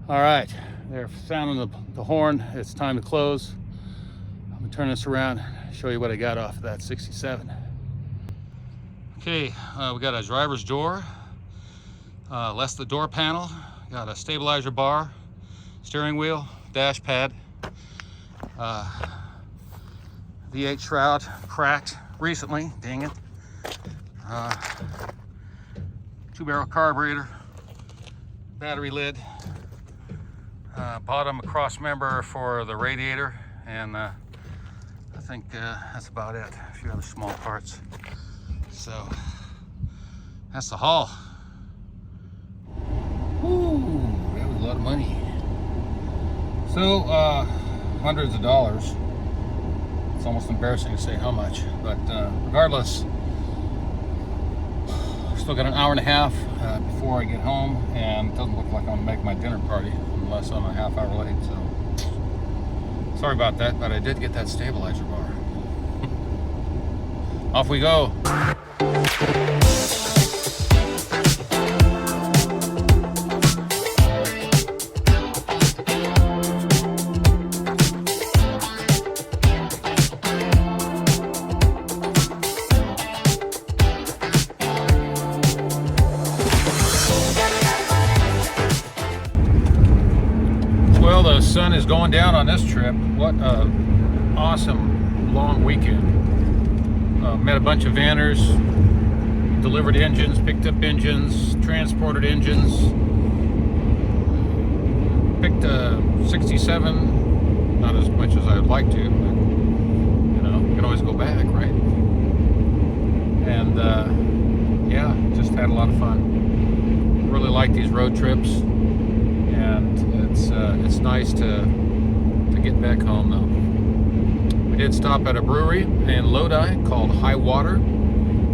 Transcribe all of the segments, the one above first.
All right, they're sounding the horn. It's time to close. I'm gonna turn this around, show you what I got off of that 67. Okay, we got a driver's door, less the door panel, got a stabilizer bar, steering wheel, dash pad, V8 shroud cracked recently, dang it. 2-barrel carburetor, battery lid, bottom cross member for the radiator, and I think that's about it. A few other small parts. So that's the haul. Woo, that was a lot of money. So hundreds of dollars. It's almost embarrassing to say how much, but regardless, still got an hour and a half before I get home, and it doesn't look like I'm gonna make my dinner party unless I'm a half hour late. So sorry about that, but I did get that stabilizer bar. Off we go. Well, the sun is going down on this trip. What an awesome long weekend. Met a bunch of vanners, delivered engines, picked up engines, transported engines. Picked a 67, not as much as I'd like to, but you know, you can always go back, right? And yeah, just had a lot of fun. Really like these road trips. And it's nice to get back home though. We did stop at a brewery in Lodi called High Water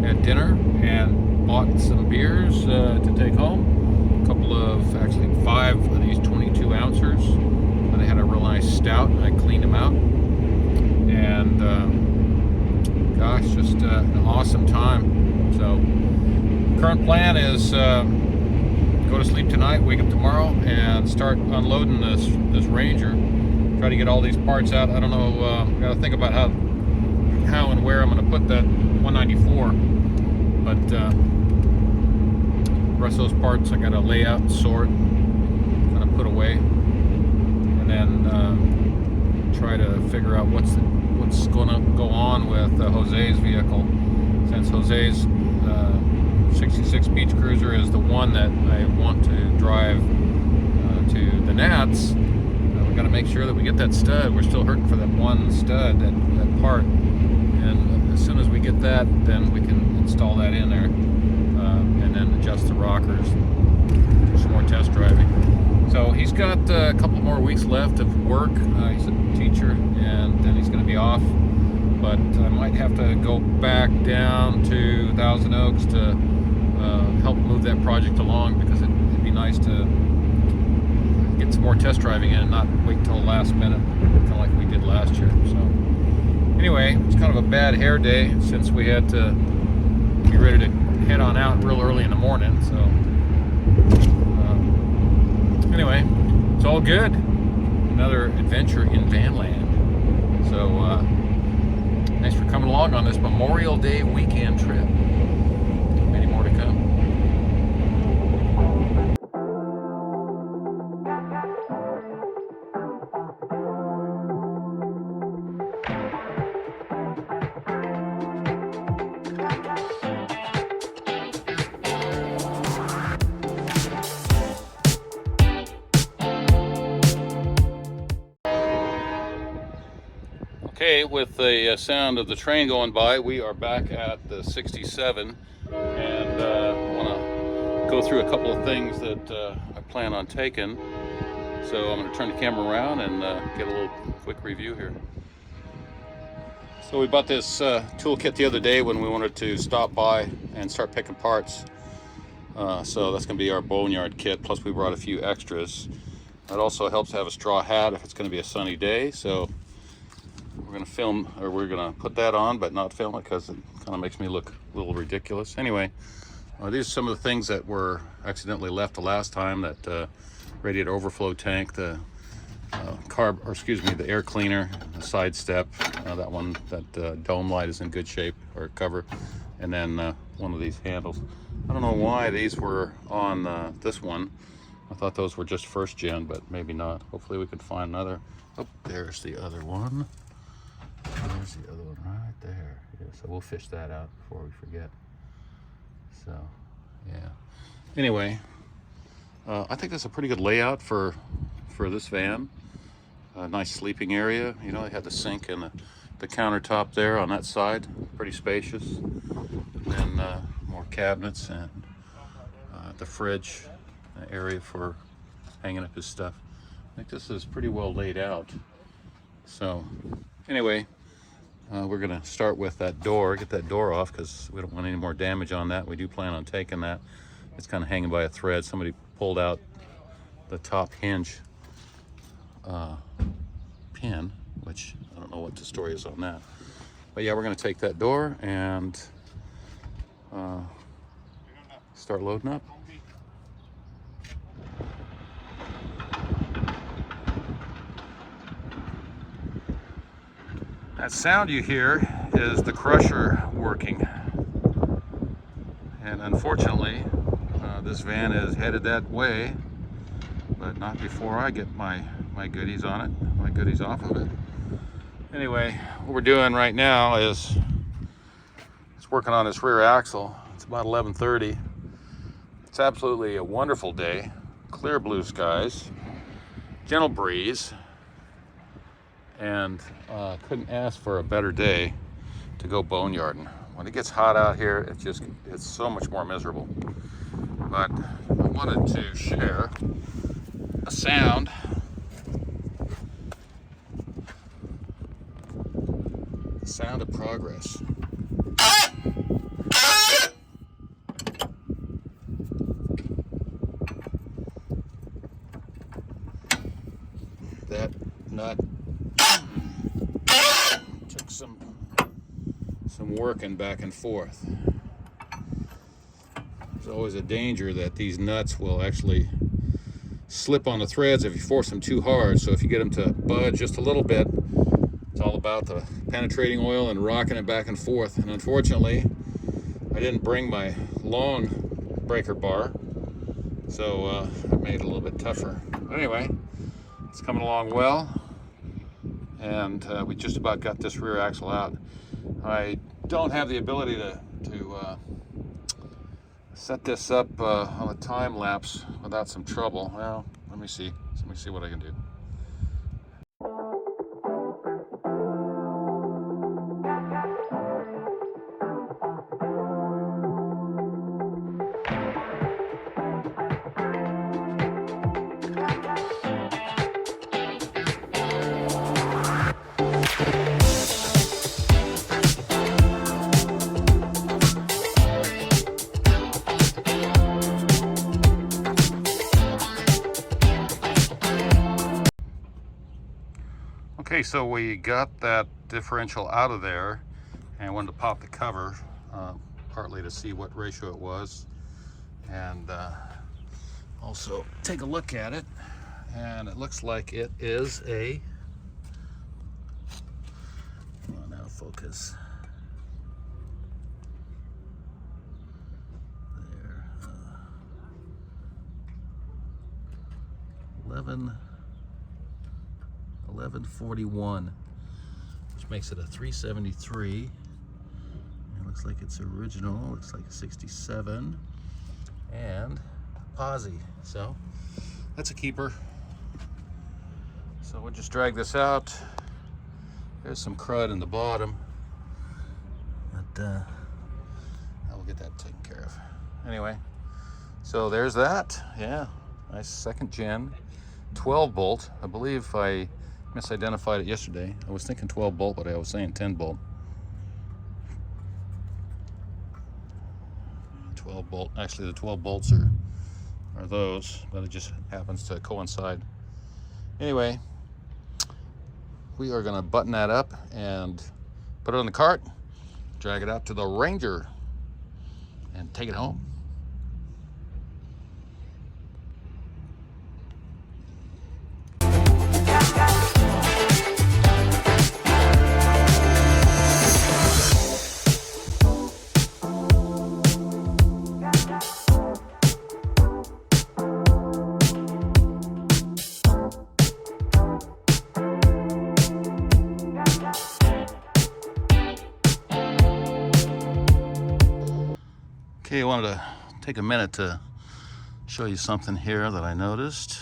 at dinner and bought some beers to take home. A couple of, actually 5 of these 22 ouncers. They had a real nice stout. I cleaned them out, and gosh, just an awesome time. So current plan is go to sleep tonight, wake up tomorrow, and start unloading this Ranger. Try to get all these parts out. I don't know, gotta think about how and where I'm gonna put that 194. But the rest of those parts I gotta lay out and sort, kind of put away, and then try to figure out what's gonna go on with Jose's vehicle, since Jose's 66 Beach Cruiser is the one that I want to drive to the Nats. We got to make sure that we get that stud. We're still hurting for that one stud, that part. And as soon as we get that, then we can install that in there, and then adjust the rockers, do some more test driving. So he's got a couple more weeks left of work. He's a teacher, and then he's going to be off. But I might have to go back down to Thousand Oaks to help move that project along, because it'd be nice to get some more test driving in and not wait till the last minute, kind of like we did last year. So anyway, it's kind of a bad hair day since we had to be ready to head on out real early in the morning. So anyway, it's all good. Another adventure in vanland. So thanks for coming along on this Memorial Day weekend trip. Many more to come. Okay, with the sound of the train going by, we are back at the 67, and want to go through a couple of things that I plan on taking. So I'm going to turn the camera around and get a little quick review here. So we bought this toolkit the other day when we wanted to stop by and start picking parts. So that's going to be our Boneyard kit, plus we brought a few extras. It also helps to have a straw hat if it's going to be a sunny day. So we're going to film, or we're going to put that on but not film it because it kind of makes me look a little ridiculous. Anyway, these are some of the things that were accidentally left the last time that radiator overflow tank, the the air cleaner, the side step, that one, that dome light is in good shape, or cover, and then one of these handles. I don't know why these were on this one. I thought those were just first gen, but maybe not. Hopefully we could find another. Oh, there's the other one. There's the other one right there. Yeah, so we'll fish that out before we forget. So, yeah. Anyway, I think that's a pretty good layout for this van. A nice sleeping area. You know, they had the sink and the countertop there on that side. Pretty spacious. And then more cabinets and the fridge area for hanging up his stuff. I think this is pretty well laid out. So anyway, we're gonna start with that door, get that door off, because we don't want any more damage on that. We do plan on taking that. It's kind of hanging by a thread. Somebody pulled out the top hinge pin, which I don't know what the story is on that. But yeah, we're gonna take that door and start loading up. That sound you hear is the crusher working. And unfortunately, this van is headed that way, but not before I get my goodies on it, my goodies off of it. Anyway, what we're doing right now is it's working on this rear axle. It's about 11:30. It's absolutely a wonderful day. Clear blue skies, gentle breeze, and couldn't ask for a better day to go boneyarding. When it gets hot out here, it's so much more miserable. But I wanted to share a sound the sound of progress. That nut took some working back and forth. There's always a danger that these nuts will actually slip on the threads if you force them too hard. So if you get them to budge just a little bit, it's all about the penetrating oil and rocking it back and forth. And unfortunately, I didn't bring my long breaker bar, so it made it a little bit tougher. But anyway, it's coming along well, and we just about got this rear axle out. I don't have the ability to set this up on a time lapse without some trouble. Well, let me see what I can do. Okay, so we got that differential out of there and wanted to pop the cover, partly to see what ratio it was, and also take a look at it. And it looks like it is a, come on now, focus. There, 1141, which makes it a 373. It looks like it's original. Looks like a 67 and posi. So that's a keeper. So we'll just drag this out. There's some crud in the bottom, but I will get that taken care of. Anyway, so there's that. Yeah, nice second gen 12 bolt. I believe I misidentified it yesterday. I was thinking 12 bolt, but I was saying 10 bolt. 12 bolt. Actually, the 12 bolts are those, but it just happens to coincide. Anyway, we are going to button that up and put it on the cart, drag it out to the Ranger, and take it home. Okay, I wanted to take a minute to show you something here that I noticed,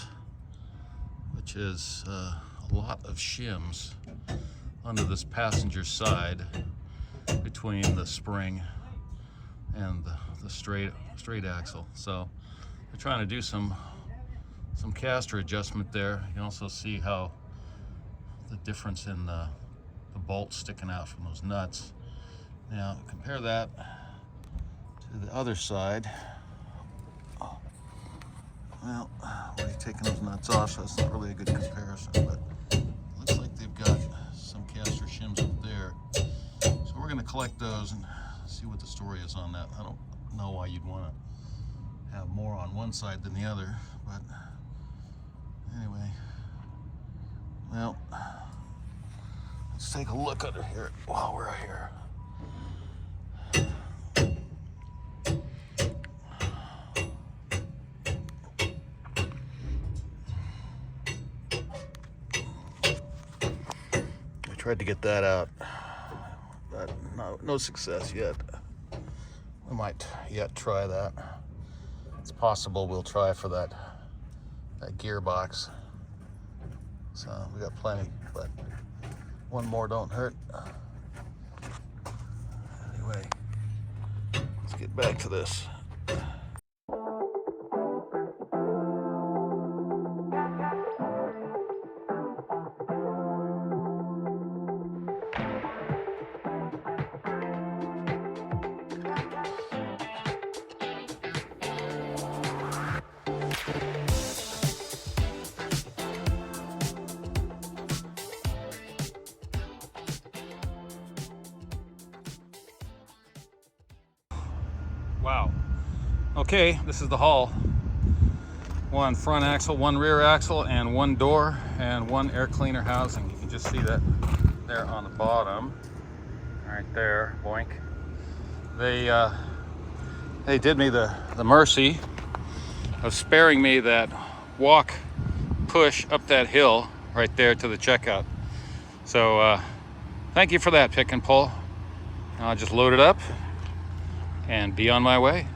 which is a lot of shims under this passenger side between the spring and the straight axle. So they're trying to do some caster adjustment there. You can also see how the difference in the bolts sticking out from those nuts. Now compare that to the other side. Well, we're taking those nuts off, so that's not really a good comparison, but it looks like they've got some caster shims up there. So we're going to collect those and see what the story is on that. I don't know why you'd want to have more on one side than the other, but anyway, well, let's take a look under here while we're here. Tried to get that out, but no success yet. We might yet try that. It's possible we'll try for that gearbox. So we got plenty, but one more don't hurt. Anyway, let's get back to this. Wow. Okay, this is the haul. One front axle, one rear axle, and one door, and one air cleaner housing. You can just see that there on the bottom. Right there, boink. They did me the mercy of sparing me that walk push up that hill right there to the checkout. So thank you for that, Pick and Pull. I'll just load it up and be on my way.